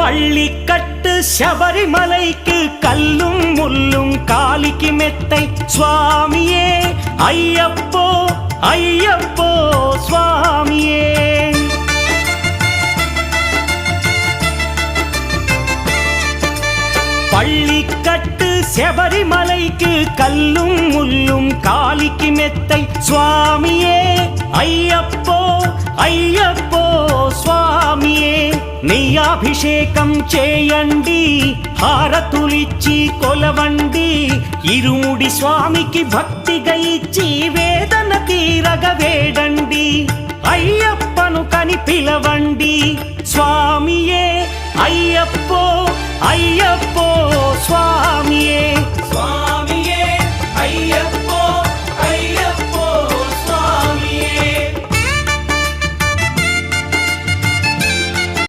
பள்ளிக்கட்டு சபரிமலைக்கு கல்லும் முள்ளும் காலிக்கு மெத்தை சுவாமியே ஐயப்போ ஐயப்போ சுவாமியே. பள்ளிக்கட்டு சபரிமலைக்கு கல்லும் முள்ளும் காலிக்கு மெத்தை சுவாமியே ஐயப்போ ஐயப்போ స్వామియే. నెయ్యాభిషేకం చేయండి హారతులిచ్చి కొలవండి ఇరుముడి స్వామికి భక్తిగా ఇచ్చి వేదన తీరగ వేడండి అయ్యప్పను కని పిలవండి స్వామియే అయ్యప్పో అయ్య